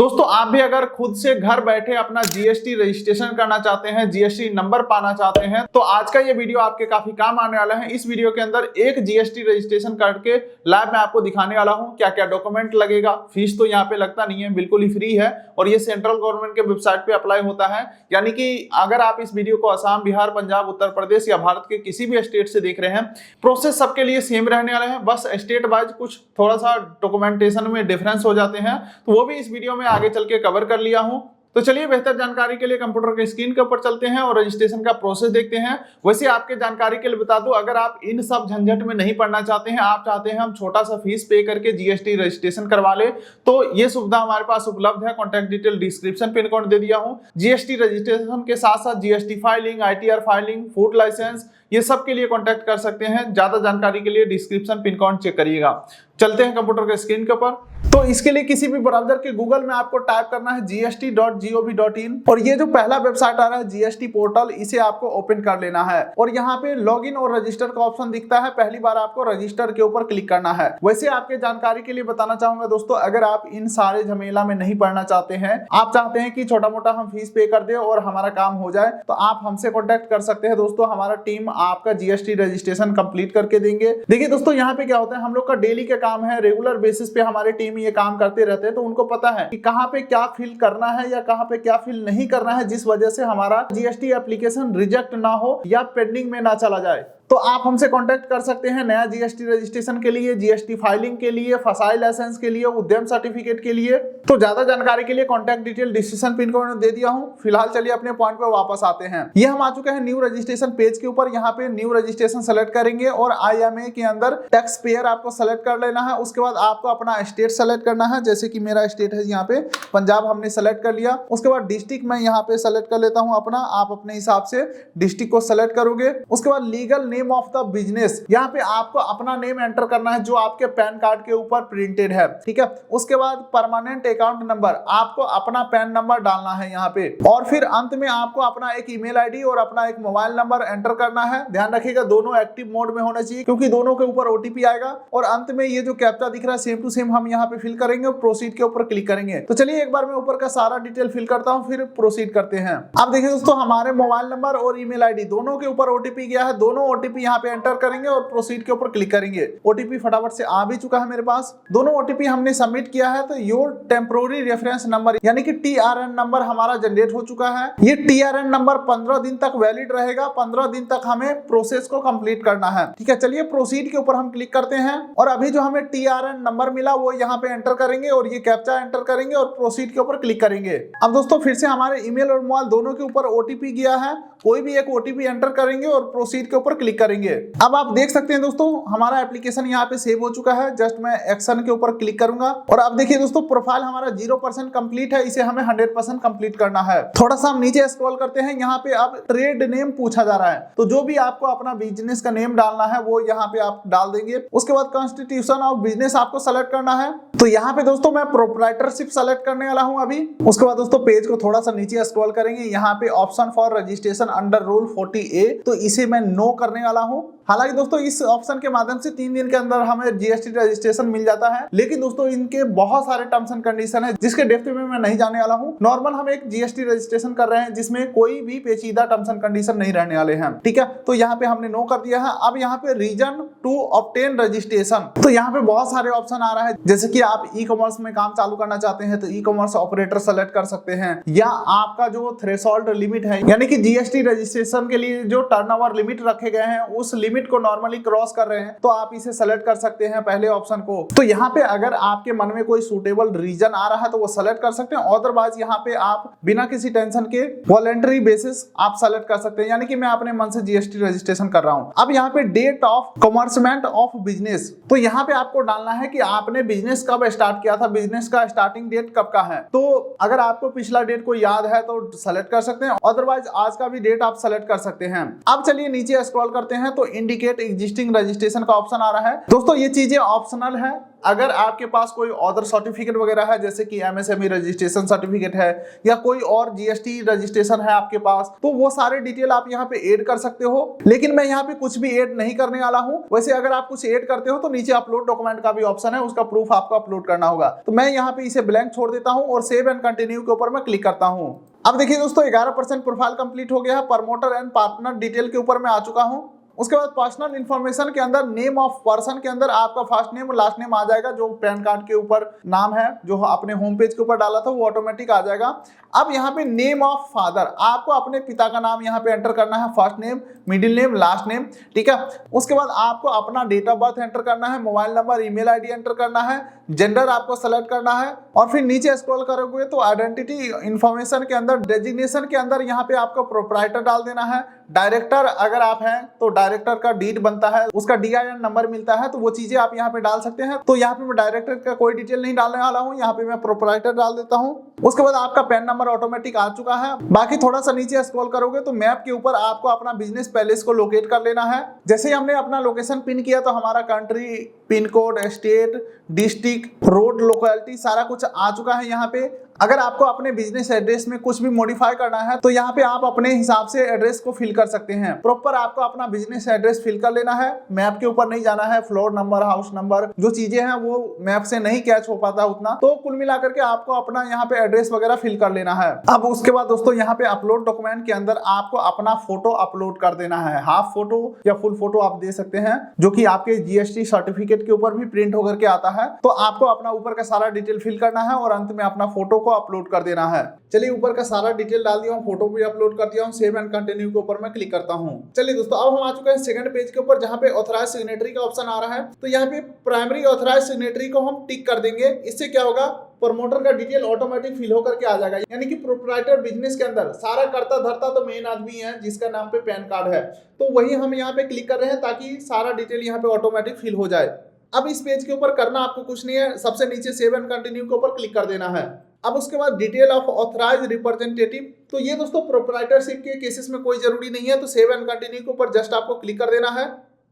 दोस्तों आप भी अगर खुद से घर बैठे अपना जीएसटी रजिस्ट्रेशन करना चाहते हैं, जीएसटी नंबर पाना चाहते हैं, तो आज का ये वीडियो आपके काफी काम आने वाला है। इस वीडियो के अंदर एक जीएसटी रजिस्ट्रेशन करके लाइव मैं आपको दिखाने वाला हूं क्या क्या डॉक्यूमेंट लगेगा। फीस तो यहाँ पे लगता नहीं है, बिल्कुल ही फ्री है और ये सेंट्रल गवर्नमेंट के वेबसाइट पे अप्लाई होता है। यानी कि अगर आप इस वीडियो को असम, बिहार, पंजाब, उत्तर प्रदेश या भारत के किसी भी स्टेट से देख रहे हैं, प्रोसेस सबके लिए सेम रहने वाला है। बस स्टेट वाइज कुछ थोड़ा सा डॉक्यूमेंटेशन में डिफरेंस हो जाते हैं, तो वो भी इस वीडियो में आगे चल के कवर कर लिया हूं। तो चलिए बेहतर जानकारी के लिए कंप्यूटर के स्क्रीन के ऊपर चलते हैं और रजिस्ट्रेशन का प्रोसेस देखते हैं। वैसे आपके जानकारी के लिए बता दूं, अगर आप इन सब झंझट में नहीं पड़ना चाहते हैं, आप चाहते हैं हम छोटा सा फीस पे करके जीएसटी रजिस्ट्रेशन करवा ले, तो ये सुविधा हमारे पास उपलब्ध है। Contact detail description pin code दे दिया हूं। जीएसटी रजिस्ट्रेशन के साथ साथ GST filing, ITR filing, food licence, ये सब के लिए कॉन्टैक्ट कर सकते हैं। ज्यादा जानकारी के लिए डिस्क्रिप्शन पिन कोड चेक करिएगा। चलते हैं कंप्यूटर के स्क्रीन के ऊपर। तो इसके लिए किसी भी ब्राउज़र के गूगल में आपको टाइप करना है gst.gov.in और ये जो पहला वेबसाइट आ रहा है जीएसटी पोर्टल, इसे आपको ओपन कर लेना है और यहाँ पे लॉगिन और रजिस्टर का ऑप्शन दिखता है। पहली बार आपको रजिस्टर के ऊपर क्लिक करना है। वैसे आपके जानकारी के लिए बताना चाहूंगा दोस्तों, अगर आप इन सारे झमेला में नहीं पड़ना चाहते हैं, आप चाहते हैं कि छोटा मोटा हम फीस पे कर दे और हमारा काम हो जाए, तो आप हमसे कॉन्टेक्ट कर सकते हैं दोस्तों। हमारा टीम आपका जीएसटी रजिस्ट्रेशन कंप्लीट करके देंगे। देखिए दोस्तों, यहाँ पे क्या होता है, हम लोग का डेली का काम है, रेगुलर बेसिस पे हमारी टीम ये काम करते रहते हैं, तो उनको पता है कि कहाँ पे क्या फिल करना है या कहाँ पे क्या फिल नहीं करना है, जिस वजह से हमारा जीएसटी एप्लीकेशन रिजेक्ट ना हो या पेंडिंग में ना चला जाए। तो आप हमसे कांटेक्ट कर सकते हैं नया जीएसटी रजिस्ट्रेशन के लिए, जीएसटी फाइलिंग के लिए, फसाई लाइसेंस के लिए, उद्यम सर्टिफिकेट के लिए। तो ज्यादा जानकारी के लिए contact detail description pin code दे दिया हूं। फिलहाल चलिए अपने पॉइंट पे वापस आते हैं। ये हम आ चुके हैं न्यू रजिस्ट्रेशन पेज के ऊपर। यहाँ पे न्यू रजिस्ट्रेशन सेलेक्ट करेंगे और IMA के अंदर टैक्स पेयर आपको सेलेक्ट कर लेना है। उसके बाद आपको अपना स्टेट सेलेक्ट करना है, जैसे कि मेरा स्टेट है यहाँ पे पंजाब, हमने सेलेक्ट कर लिया। उसके बाद डिस्ट्रिक्ट मैं यहाँ पे सेलेक्ट कर लेता हूँ अपना, आप अपने हिसाब से डिस्ट्रिक्ट को सेलेक्ट करोगे। उसके बाद legal name of the business, यहाँ पे आपको अपना नेम एंटर करना है जो आपके पैन कार्ड के ऊपर प्रिंटेड है, ठीक है। उसके बाद परमानेंट अकाउंट नंबर, आपको अपना पैन नंबर डालना है यहाँ पे, और फिर अंत में आपको अपना एक ईमेल आईडी और अपना एक मोबाइल नंबर एंटर करना है। ध्यान रखिएगा दोनों एक्टिव मोड में होना चाहिए, क्योंकि दोनों के ऊपर ओटीपी आएगा। और अंत में ये जो कैप्चा दिख रहा है सेम टू सेम हम यहाँ पे फिल करेंगे और प्रोसीड के ऊपर क्लिक करेंगे। तो चलिए एक बार मैं ऊपर का सारा डिटेल फिल करता हूँ, फिर प्रोसीड करते हैं। अब देखिए दोस्तों, हमारे मोबाइल नंबर और ईमेल आईडी दोनों के ऊपर ओटीपी गया है। दोनों ओटीपी यहाँ पे एंटर करेंगे और प्रोसीड के ऊपर क्लिक करेंगे। ओटीपी फटाफट से आ भी चुका है मेरे पास। दोनों ओटीपी हमने सबमिट किया है। तो योर टेम्पोररी रेफरेंस नंबर यानी कि TRN नंबर हमारा जनरेट हो चुका है। ये TRN नंबर 15 दिन तक वैलिड रहेगा। 15 दिन तक हमें प्रोसेस को कंप्लीट करना है, ठीक है। चलिए प्रोसीड के ऊपर हम क्लिक करते हैं और अभी जो हमें TRN नंबर मिला वो यहाँ पे एंटर करेंगे और ये कैप्चा एंटर करेंगे और प्रोसीड के ऊपर क्लिक करेंगे। अब दोस्तों फिर से हमारे ईमेल और मोबाइल दोनों के ऊपर ओटीपी गया है। कोई भी एक ओटीपी एंटर करेंगे और प्रोसीड के ऊपर क्लिक करेंगे। अब आप देख सकते हैं दोस्तों, हमारा एप्लीकेशन यहाँ पे सेव हो चुका है। जस्ट मैं एक्शन के ऊपर क्लिक करूंगा और अब देखिए दोस्तों, प्रोफाइल हमारा 0% कंप्लीट है। इसे हमें 100% कंप्लीट करना है। थोड़ा सा हम नीचे स्क्रॉल करते हैं। यहाँ पे अब ट्रेड नेम पूछा जा रहा है, तो जो भी आपको अपना बिजनेस का नेम डालना है वो यहाँ पे आप डाल देंगे। उसके बाद कॉन्स्टिट्यूशन ऑफ बिजनेस आपको सेलेक्ट करना है। तो यहाँ पे दोस्तों मैं प्रोप्राइटरशिप सेलेक्ट करने वाला हूँ अभी। उसके बाद दोस्तों पेज को थोड़ा सा नीचे स्क्रॉल करेंगे। यहाँ पे option for registration under rule 40A, तो इसे मैं नो करने वाला हूँ। हालांकि दोस्तों इस ऑप्शन के माध्यम से 3 दिन के अंदर हमें जीएसटी रजिस्ट्रेशन मिल जाता है, लेकिन दोस्तों इनके बहुत सारे टर्म्स एंड कंडीशन है जिसके डेप्थ में मैं नहीं जाने वाला हूँ। नॉर्मल हम एक जीएसटी रजिस्ट्रेशन कर रहे हैं जिसमें कोई भी पेचीदा टर्म्स एंड कंडीशन नहीं रहने वाले हैं, ठीक है। तो यहाँ पे हमने नो कर दिया है। अब यहाँ पे रीजन टू ऑब्टेन रजिस्ट्रेशन, तो यहाँ पे बहुत सारे ऑप्शन आ रहा है। जैसे कि आप ई कॉमर्स में काम चालू करना चाहते हैं तो ई कॉमर्स ऑपरेटर सेलेक्ट कर सकते हैं, या आपका जो थ्रेशोल्ड लिमिट है यानी कि जीएसटी रजिस्ट्रेशन के लिए जो टर्नओवर लिमिट रखे गए हैं उस लिमिट को नॉर्मली क्रॉस कर रहे हैं, तो आप इसे सेलेक्ट कर सकते हैं पहले ऑप्शन को। तो यहाँ पे अगर आपके मन में कोई सूटेबल रीजन आ रहा है तो वो सेलेक्ट कर सकते हैं। अदरवाइज यहाँ पे आप बिना किसी टेंशन के वॉलंटरी बेसिस आप सेलेक्ट कर सकते हैं, यानी कि मैं अपने मन से जीएसटी रजिस्ट्रेशन कर रहा हूँ। अब यहाँ पे डेट ऑफ कमर्समेंट ऑफ बिजनेस, तो यहाँ पे आपको डालना है कि आपने बिजनेस कब स्टार्ट किया था, बिजनेस का स्टार्टिंग डेट कब का है। तो अगर आपको पिछला डेट को याद है तो सेलेक्ट कर सकते हैं, अदरवाइज आज का भी डेट आप सेलेक्ट कर सकते हैं। अब चलिए नीचे स्क्रॉल करते हैं। तो इंडिकेट एग्जिस्टिंग रजिस्ट्रेशन का ऑप्शन आ रहा है। दोस्तों ये चीजें ऑप्शनल है। अगर आपके पास कोई अदर सर्टिफिकेट वगैरह है, जैसे कि एमएसएमई रजिस्ट्रेशन सर्टिफिकेट है या कोई और जीएसटी रजिस्ट्रेशन है आपके पास, तो वो सारे डिटेल आप यहाँ पे ऐड कर सकते हो। लेकिन मैं यहाँ पे कुछ भी ऐड नहीं करने वाला हूँ। वैसे अगर आप कुछ ऐड करते हो तो नीचे अपलोड डॉक्यूमेंट का भी ऑप्शन है, उसका प्रूफ आपको अपलोड करना होगा। तो मैं यहाँ पे इसे ब्लैंक छोड़ देता हूँ और सेव एंड कंटिन्यू के ऊपर मैं क्लिक करता हूँ। अब देखिए दोस्तों 11% प्रोफाइल कंप्लीट हो गया है। प्रमोटर एंड पार्टनर डिटेल के ऊपर मैं आ चुका हूँ। उसके बाद पर्सनल इन्फॉर्मेशन के अंदर नेम ऑफ पर्सन के अंदर आपका फर्स्ट नेम और लास्ट नेम आ जाएगा। जो पैन कार्ड के ऊपर नाम है, जो आपने होम पेज के ऊपर डाला था, वो ऑटोमेटिक आ जाएगा। अब यहाँ पे नेम ऑफ फादर, आपको अपने पिता का नाम यहाँ पे एंटर करना है, first name, middle name, last name, ठीक है। उसके बाद आपको अपना डेट ऑफ बर्थ एंटर करना है, mobile number, email ID enter करना है, जेंडर आपको सेलेक्ट करना है और फिर नीचे स्क्रॉल करोगे तो आइडेंटिटी इन्फॉर्मेशन के अंदर डेजिग्नेशन के अंदर यहाँ पे आपको प्रोप्राइटर डाल देना है। डायरेक्टर अगर आप हैं तो डायरेक्टर का डीड बनता है, उसका DIN नंबर मिलता है, तो वो चीजें आप यहाँ पे डाल सकते हैं। तो यहाँ पे मैं डायरेक्टर का कोई डिटेल नहीं डालने वाला हूँ, यहाँ पे मैं प्रोप्राइटर डाल देता हूँ। उसके बाद आपका पैन नंबर ऑटोमेटिक आ चुका है। बाकी थोड़ा सा नीचे स्क्रॉल करोगे तो मैप के ऊपर आपको अपना बिजनेस पैलेस को लोकेट कर लेना है। जैसे ही हमने अपना लोकेशन पिन किया तो हमारा country, pin code, state, district, road, locality सारा कुछ आ चुका है यहाँ पे। अगर आपको अपने बिजनेस एड्रेस में कुछ भी मॉडिफाई करना है तो यहाँ पे आप अपने हिसाब से एड्रेस को फिल कर सकते हैं। प्रॉपर आपको अपना बिजनेस एड्रेस फिल कर लेना है, मैप के ऊपर नहीं जाना है। फ्लोर नंबर, हाउस नंबर, जो चीजें हैं वो मैप से नहीं कैच हो पाता उतना, तो कुल मिलाकर के आपको अपना यहाँ पे एड्रेस वगैरह फिल कर लेना है। अब उसके बाद दोस्तों यहाँ पे अपलोड डॉक्यूमेंट के अंदर आपको अपना फोटो अपलोड कर देना है। हाफ फोटो या फुल फोटो आप दे सकते हैं, जो कि आपके जीएसटी सर्टिफिकेट के ऊपर भी प्रिंट होकर के आता है। तो आपको अपना ऊपर का सारा डिटेल फिल करना है और अंत में अपना फोटो को अपलोड कर देना है। चलिए ऊपर का सारा डिटेल डाल दिया हूं, फोटो भी अपलोड कर दिया हूं, सेव एंड कंटिन्यू के ऊपर मैं क्लिक करता हूं। चलिए दोस्तों अब हम आ चुके हैं सेकंड पेज के ऊपर, जहां पे ऑथराइज सिग्नेटरी का ऑप्शन आ रहा है। तो यहाँ पे प्राइमरी ऑथराइज सिग्नेटरी को हम टिक कर देंगे। इससे क्या होगा, प्रमोटर का डिटेल ऑटोमेटिक फिल होकर के आ जाएगा। यानी कि प्रोप्राइटर बिजनेस के अंदर सारा करता धरता तो मेन आदमी है जिसका नाम पे पैन कार्ड है, तो वही हम यहाँ पे क्लिक कर रहे हैं ताकि सारा डिटेल यहाँ पे ऑटोमेटिक फिल हो जाए। अब इस पेज के ऊपर करना आपको कुछ नहीं है, सबसे नीचे सेव एंड कंटिन्यू के ऊपर क्लिक कर देना है। अब उसके बाद डिटेल ऑफ ऑथराइज रिप्रेजेंटेटिव, तो ये दोस्तों प्रोप्राइटरशिप के केसेस में कोई जरूरी नहीं है, तो सेव एंड कंटिन्यू के ऊपर जस्ट आपको क्लिक कर देना है।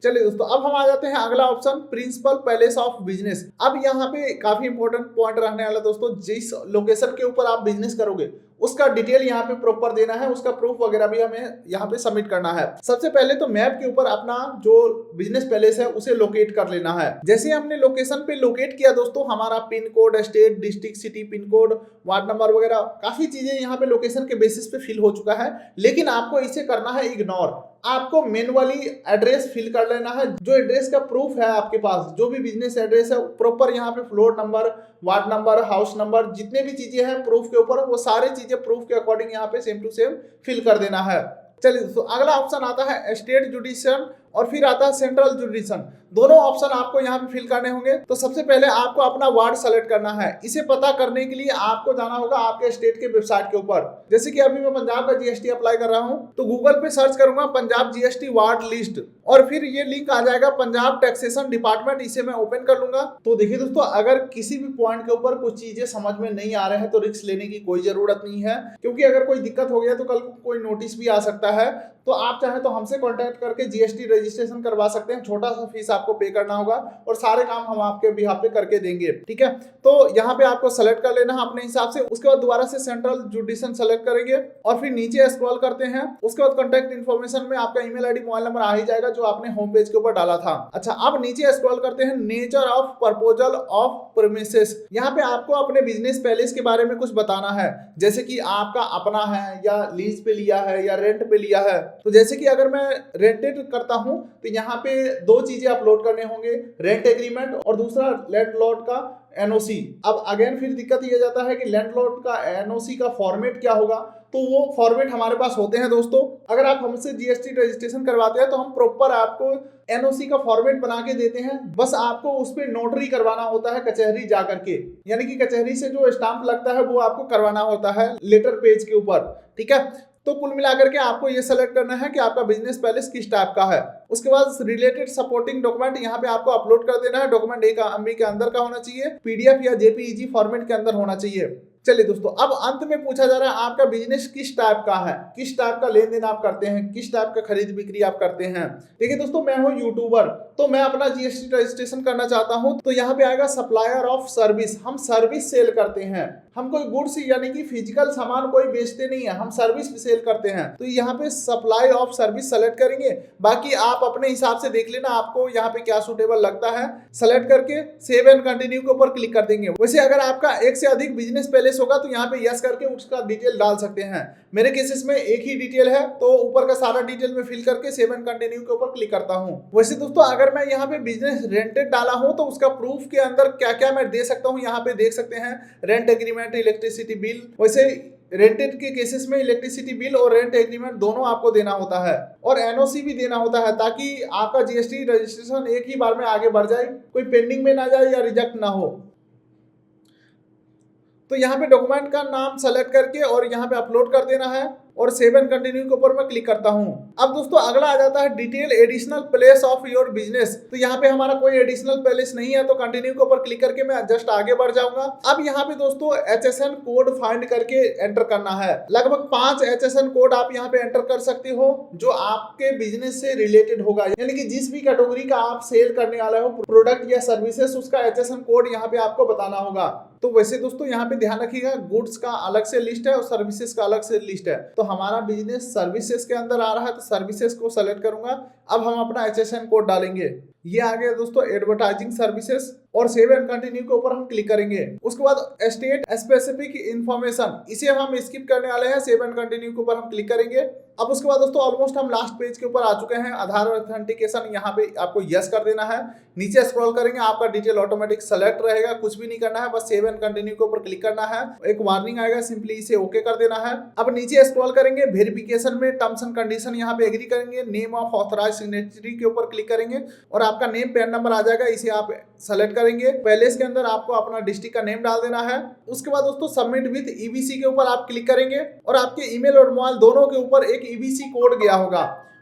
चलिए दोस्तों अब हम आ जाते हैं अगला option, principal palace of business. अब यहाँ पे काफी इंपॉर्टेंट पॉइंट रहने वाला दोस्तों, जिस लोकेशन के ऊपर आप बिजनेस करोगे उसका डिटेल यहाँ पे प्रॉपर देना है, उसका प्रूफ वगैरह भी हमें यहाँ पे सबमिट करना है। सबसे पहले तो मैप के ऊपर अपना जो बिजनेस पैलेस है उसे लोकेट कर लेना है। जैसे हमने लोकेशन पे लोकेट किया दोस्तों, हमारा pin code, state, district, city, pin code, ward number वगैरह काफी चीजें यहाँ पे लोकेशन के बेसिस पे फिल हो चुका है। लेकिन आपको इसे करना है इग्नोर। आपको मैन्युअली एड्रेस फिल कर लेना है। जो एड्रेस का प्रूफ है आपके पास, जो भी बिजनेस एड्रेस है, प्रॉपर यहाँ पे floor number, ward number, house number, जितने भी चीजें हैं प्रूफ के ऊपर, वो सारी चीजें प्रूफ के अकॉर्डिंग यहाँ पे सेम टू सेम फिल कर देना है। चलिए दोस्तों अगला ऑप्शन आता है स्टेट जुडिशन और फिर आता है सेंट्रल जुडिशन। दोनों ऑप्शन आपको यहाँ पे फिल करने होंगे। तो सबसे पहले आपको अपना वार्ड सेलेक्ट करना है। इसे पता करने के लिए आपको जाना होगा आपके स्टेट के वेबसाइट के ऊपर। जैसे कि अभी मैं पंजाब का जीएसटी अप्लाई कर रहा हूँ, तो गूगल पे सर्च करूंगा पंजाब जीएसटी वार्ड लिस्ट और फिर ये लिंक आ जाएगा पंजाब टैक्सेशन डिपार्टमेंट। इसे मैं ओपन कर लूंगा। तो देखिए दोस्तों, अगर किसी भी पॉइंट के ऊपर कुछ चीजें समझ में नहीं आ रहे हैं तो रिस्क लेने की कोई जरूरत नहीं है, क्योंकि अगर कोई दिक्कत हो गया तो कल को कोई नोटिस भी आ सकता है। तो आप चाहे तो हमसे कांटेक्ट करके जीएसटी रजिस्ट्रेशन करवा सकते हैं। छोटा सा फीस आपको पे करना होगा और सारे काम हम आपके बिहाफ पे करके देंगे, ठीक है। तो यहाँ पे आपको सेलेक्ट कर लेना है अपने हिसाब से। उसके बाद दोबारा से सेंट्रल जुडिशन सेलेक्ट करेंगे और फिर नीचे स्क्रॉल करते हैं। उसके बाद कॉन्टैक्ट इन्फॉर्मेशन में आपका ईमेल आईडी, मोबाइल नंबर आ ही जाएगा जो आपने होम पेज के ऊपर डाला था। अच्छा, अब नीचे स्क्रॉल करते हैं, nature of proposal of premises. यहाँ पे आपको अपने बिजनेस पैलेस के बारे में कुछ बताना है, जैसे कि आपका अपना है या लीज पे लिया है या रेंट पे लिया है। तो जैसे कि अगर मैं रेंटेड करता हूं तो यहाँ पे दो चीजें अपलोड करने होंगे, रेंट एग्रीमेंट और दूसरा लैंडलॉर्ड का एनओसी। अब अगेन फिर दिक्कत ये जाता है कि लैंडलॉर्ड का एनओसी का फॉर्मेट क्या होगा, तो वो फॉर्मेट हमारे पास होते हैं दोस्तों। अगर आप हमसे जीएसटी रजिस्ट्रेशन करवाते हैं तो हम प्रॉपर आपको एनओसी का फॉर्मेट बना के देते हैं। बस आपको उस पर नोटरी करवाना होता है कचहरी जा करके, यानी कि कचहरी से जो स्टाम्प लगता है वो आपको करवाना होता है लेटर पेज के ऊपर, ठीक है। तो कुल मिलाकर के आपको ये सेलेक्ट करना है कि आपका बिजनेस पैलेस किस टाइप का है। उसके बाद रिलेटेड सपोर्टिंग डॉक्यूमेंट यहाँ पे आपको अपलोड कर देना है। डॉक्यूमेंट 1 MB के अंदर का होना चाहिए, पीडीएफ या जेपीईजी फॉर्मेट के अंदर होना चाहिए। चलिए दोस्तों, अब अंत में पूछा जा रहा है आपका बिजनेस किस टाइप का है, किस टाइप का लेन देन आप करते हैं, किस टाइप का खरीद बिक्री आप करते हैं। देखिए दोस्तों, मैं हूं यूट्यूबर, तो मैं अपना जीएसटी रजिस्ट्रेशन करना चाहता हूं, तो यहाँ पे आएगा सप्लायर ऑफ सर्विस। हम सर्विस सेल करते हैं, हम कोई गुड्स यानी कि फिजिकल सामान कोई बेचते नहीं है, हम सर्विस सेल करते हैं। तो यहाँ पे सप्लाई ऑफ सर्विस सेलेक्ट करेंगे। बाकी आप अपने हिसाब से देख लेना आपको यहाँ पे क्या सूटेबल लगता है। सेलेक्ट करके सेव एंड कंटिन्यू के ऊपर क्लिक कर देंगे। वैसे अगर आपका एक से अधिक बिजनेस पैलेस होगा तो यहाँ पे यस करके उसका डिटेल डाल सकते हैं। मेरे केसेस में एक ही डिटेल है, तो ऊपर का सारा डिटेल में फिल करके सेव एंड कंटिन्यू के ऊपर क्लिक करता हूँ। वैसे दोस्तों, अगर मैं यहाँ पे बिजनेस रेंटेड डाला हूँ तो उसका प्रूफ के अंदर क्या क्या मैं दे सकता हूँ, यहाँ पे देख सकते हैं। Rent agreement, electricity bill. वैसे रेंटेड के केसेस में इलेक्ट्रिसिटी बिल और रेंट एग्रीमेंट दोनों आपको देना होता है, और एनओसी भी देना होता है, ताकि आपका जीएसटी रजिस्ट्रेशन एक ही बार में आगे बढ़ जाए, कोई पेंडिंग में ना जाए या रिजेक्ट ना हो। तो यहाँ पे डॉक्यूमेंट का नाम सेलेक्ट करके और यहाँ पे अपलोड कर देना है, और सेव एंड कंटिन्यू के ऊपर मैं क्लिक करता हूँ। अब दोस्तों अगला आ जाता है detail additional place of your business. तो यहाँ पे हमारा कोई एडिशनल प्लेस नहीं है, तो कंटिन्यू के ऊपर क्लिक करके मैं जस्ट आगे बढ़ जाऊंगा। अब यहाँ पे दोस्तों HSN कोड फाइंड करके एंटर करना है। लगभग 5 HSN कोड आप यहाँ पे एंटर कर सकते हो जो आपके बिजनेस से रिलेटेड होगा, यानी कि जिस भी कैटेगरी का आप सेल करने वाले हो प्रोडक्ट या सर्विसेज, उसका HSN कोड यहाँ पे आपको बताना होगा। तो वैसे दोस्तों यहाँ पे ध्यान रखिएगा, गुड्स का अलग से लिस्ट है और सर्विसेज का अलग से लिस्ट है। तो हमारा बिजनेस सर्विसेज के अंदर आ रहा है, तो सर्विसेज को सेलेक्ट करूंगा। अब हम अपना HSN कोड डालेंगे। ये आ गया दोस्तों एडवर्टाइजिंग सर्विसेज, और सेव एंड कंटिन्यू के ऊपर हम क्लिक करेंगे। उसके बाद स्टेट स्पेसिफिक इंफॉर्मेशन, इसे हम स्किप करने वाले हैं। सेव एंड कंटिन्यू के ऊपर हम क्लिक करेंगे। अब उसके बाद दोस्तों ऑलमोस्ट हम लास्ट पेज के ऊपर आ चुके हैं। आधार ऑथेंटिकेशन, यहाँ पे आपको यस कर देना है। नीचे स्क्रॉल करेंगे, आपका डिटेल ऑटोमेटिक सेलेक्ट रहेगा, कुछ भी नहीं करना है, बस सेव एंड कंटिन्यू के ऊपर क्लिक करना है। एक वार्निंग आएगा, सिंपली इसे ओके कर देना है। अब नीचे स्क्रॉल करेंगे, वेरिफिकेशन में टर्म्स एंड कंडीशन यहाँ पे एग्री करेंगे। नेम ऑफ ऑथराइज्ड सिग्नेटरी के ऊपर क्लिक करेंगे, और आपका नेम पैन नंबर आ जाएगा, इसे आप सेलेक्ट करेंगे। पैलेस के अंदर आपको अपना डिस्ट्रिक्ट का नेम डाल देना है। उसके बाद दोस्तों सबमिट विद ईबीसी के ऊपर आप क्लिक करेंगे, और आपके ईमेल और मोबाइल दोनों के ऊपर एक ईबीसी कोड गया होगा।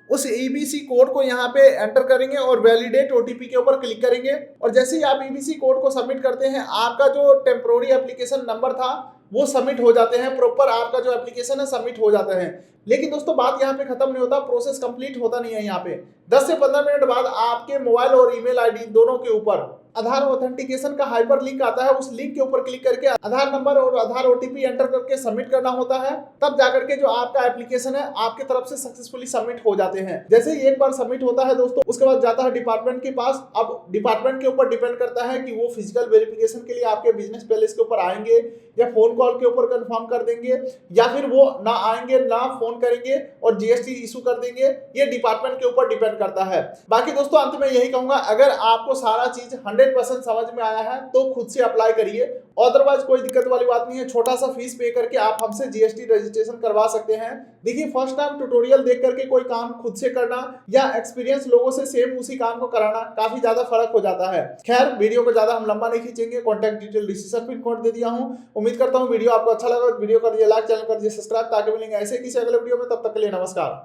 उस ईबीसी कोड को यहाँ पे एंटर करेंगे और वैलिडेट ओटीपी के ऊपर क्लिक करेंगे। और जैसे ही आप ईबीसी कोड को सबमिट करते हैं, आपका जो टेम्पोररी एप्लीकेशन नंबर था वो सबमिट हो जाते हैं, प्रॉपर आपका जो एप्लीकेशन है सबमिट हो जाता है। लेकिन दोस्तों बात यहाँ पे खत्म नहीं होता, प्रोसेस कंप्लीट होता नहीं है। यहाँ पे 10 से 15 मिनट बाद आपके मोबाइल और ईमेल आईडी दोनों के ऊपर आधार ऑथेंटिकेशन का हाइपर लिंक आता है। उस लिंक के ऊपर क्लिक करके आधार नंबर और आधार ओटीपी एंटर करके सबमिट करना होता है, तब जाकर के जो आपका एप्लीकेशन है आपके तरफ से सक्सेसफुली सबमिट हो जाते हैं। जैसे ही एक बार सबमिट होता है दोस्तों, उसके बाद जाता है डिपार्टमेंट के पास। अब डिपार्टमेंट के ऊपर डिपेंड करता है कि वो फिजिकल वेरिफिकेशन के लिए आपके बिजनेस पैलेस के ऊपर आएंगे या फोन कॉल के ऊपर कंफर्म कर देंगे, या फिर वो ना आएंगे ना फोन करेंगे और जीएसटी इशू कर देंगे। ये डिपार्टमेंट के ऊपर डिपेंड करता है। बाकी दोस्तों अंत में यही कहूंगा, अगर आपको सारा चीज 100% समझ में आया है तो खुद से अप्लाई करिए, अदरवाइज कोई दिक्कत वाली बात नहीं है। छोटा सा फीस पे करके आप हमसे जीएसटी रजिस्ट्रेशन करवा सकते हैं। देखिए, फर्स्ट टाइम ट्यूटोरियल देख करके कोई काम खुद से करना या एक्सपीरियंस लोगों से सेम उसी काम को कराना काफी ज्यादा फर्क हो जाता है। खैर, वीडियो को ज्यादा हम लंबा नहीं खींचेंगे। Contact detail description pin code दे दिया हूं। उम्मीद करता हूं वीडियो आपको अच्छा लगा। वीडियो कर दिया लाइक, चैनल कर दिया सब्सक्राइब, ताकि मिलेंगे ऐसे किसी अगले वीडियो में। तब तक के लिए नमस्कार।